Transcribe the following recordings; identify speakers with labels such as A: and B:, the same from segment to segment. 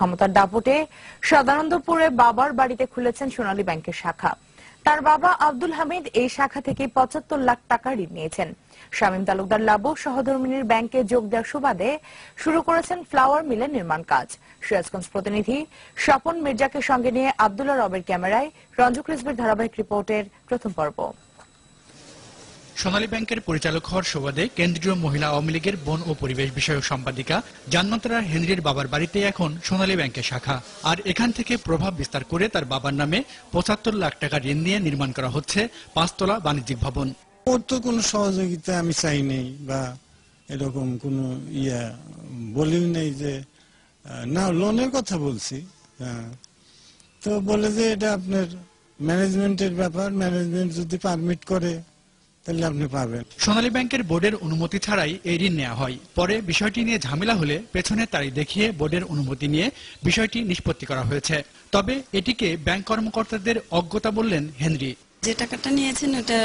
A: ক্ষমতার দাপটে সদানন্দপুরে বাবার বাড়িতে খুলেছেন সোনালী ব্যাংকের শাখা। তার বাবা আব্দুল হামিদ এই শাখা থেকে ৭৫ লাখ টাকা ঋণ নিয়েছেন। শামীম তালুকদার লাবু সহধর্মিনীর ব্যাংকে যোগ দেওয়ার সুবাদে শুরু করেছেন ফ্লাওয়ার মিলের নির্মাণ কাজ। সিরাজগঞ্জ প্রতিনিধি স্বপন মির্জাকে সঙ্গে নিয়ে আব্দুল্লাহ রবের ক্যামেরায় রঞ্জু রিজভির ধারাবাহিক রিপোর্টের প্রথম পর্ব।
B: সোনালী ব্যাংকের পরিচালক হওয়ার সুবাদে কেন্দ্রীয় মহিলা আওয়ামী লীগের বন ও পরিবেশ বিষয়ক সম্পাদিকা জান্নাতুরা হেনরির বাবার বাড়িতে এখন সোনালী ব্যাংকের শাখা। আর এখান থেকে প্রভাব বিস্তার করে তার বাবার নামে ৭৫ লাখ টাকা ঋণ নিয়ে নির্মাণ করা হচ্ছে ৫ তলা বাণিজ্যিক ভবন।
C: ওর তো কোনো সহযোগিতা আমি চাই নেই বা এরকম কোনো বলিও নেই যে না, লোনের কথা বলছি। তো বলে যে এটা আপনার ম্যানেজমেন্টের ব্যাপার, ম্যানেজমেন্ট যদি পারমিট করে তাহলে আপনি পাবেন।
B: সোনালী ব্যাংকের বোর্ডের অনুমতি ছাড়াই এই ঋণ নেওয়া হয়। পরে বিষয়টি নিয়ে ঝামেলা হলে পেছনে তারিখ দেখিয়ে বোর্ডের অনুমতি নিয়ে বিষয়টি নিষ্পত্তি করা হয়েছে। তবে এটিকে ব্যাংক কর্মকর্তাদের অজ্ঞতা বললেন হেনরি।
D: যে টাকাটা নিয়েছেন এটা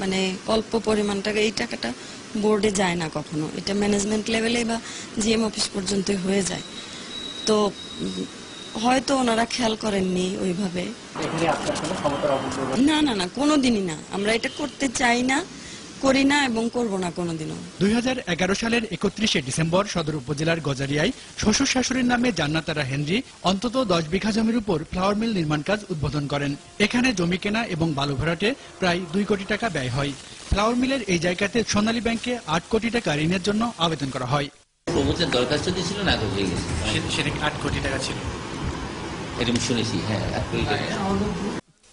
D: মানে অল্প পরিমাণ টাকা, এই টাকাটা বোর্ডে যায় না কখনো, এটা ম্যানেজমেন্ট লেভেলে বা জিএম অফিস পর্যন্ত হয়ে যায়। তো হয়তো ওনারা খেয়াল করেননি ওইভাবে। না না না, কোনোদিনই না, আমরা এটা করতে চাই না, করি না এবং করব না কোনোদিনও।
B: ২০১১ সালের ৩১শে ডিসেম্বর সদর উপজেলার গজারিয়ায় শ্বশুর শাশুড়ির নামে জান্নাতুরা হেনরি অন্তত ১০ বিঘা জমির উপর ফ্লাওয়ার মিল নির্মাণ কাজ উদ্বোধন করেন। এখানে জমি কেনা এবং বালু ভরাটে প্রায় ২ কোটি টাকা ব্যয় হয়। ফ্লাওয়ার মিলের এই জায়গাতে সোনালী ব্যাংকে ৮ কোটি টাকা ঋণের জন্য আবেদন করা হয়।
E: প্রমোদের দরখাস্ত দিয়েছিল না, হয়ে গেছে,
B: সেটা ৮ কোটি টাকা ছিল
E: এরকম শুনেছি। হ্যাঁ, ৮ কোটি টাকা।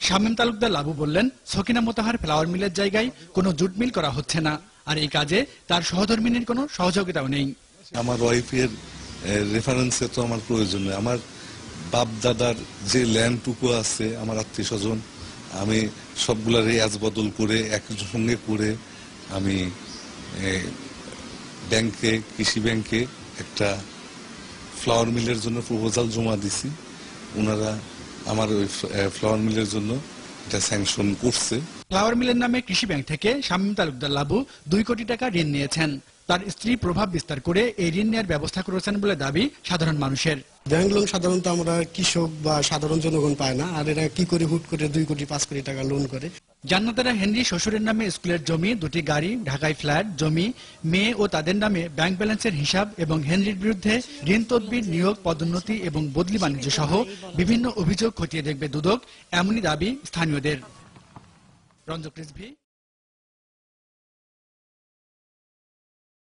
B: শামীম তালুকদার লাবু বললেন, সকিনা মোতাহার ফ্লাওয়ার মিলের জায়গায় কোনো জুট মিল করা হচ্ছে না, আর এই কাজে তার সহধর্মিনীর কোনো সহযোগিতাও নেই।
F: আমার ওয়াইফের রেফারেন্সে তো আমার প্রয়োজন নেই। আমার বাপ দাদার যে ল্যান্ডটুকু আছে, আমার আত্মীয় স্বজন, আমি সবগুলা রেয়াজ বদল করে একসঙ্গে করে আমি ব্যাংকে, কৃষি ব্যাংকে একটা ফ্লাওয়ার মিলের জন্য প্রপোজাল জমা দিছি। ওনারা আমার ওই ফ্লাওয়ার মিলের জন্য এটা স্যাংশন করছে।
B: ফ্লাওয়ার মিলের নামে কৃষি ব্যাংক থেকে শামীম তালুকদার লাবু ২ কোটি টাকা ঋণ নিয়েছেন। তার স্ত্রী প্রভাব বিস্তার করে এই ঋণ নেওয়ার ব্যবস্থা করেছেন বলে দাবি সাধারণ মানুষের।
G: ব্যাংক লোন সাধারণত আমরা কৃষক বা সাধারণ জনগণ পায় না, আর এরা কি করে হুট করে ২ কোটি ৫ কোটি টাকা লোন করে।
B: জান্নাতুরা হেনরি শ্বশুরের নামে স্কুলের জমি, ২টি গাড়ি, ঢাকায় ফ্ল্যাট, জমি, মেয়ে ও তাদের নামে ব্যাংক ব্যালেন্সের হিসাব এবং হেনরির বিরুদ্ধে ঋণ তদবির, নিয়োগ, পদোন্নতি এবং বদলি বাণিজ্য সহ বিভিন্ন অভিযোগ খতিয়ে দেখবে দুদক, এমনই দাবি স্থানীয়দের। রঞ্জু রিজভি।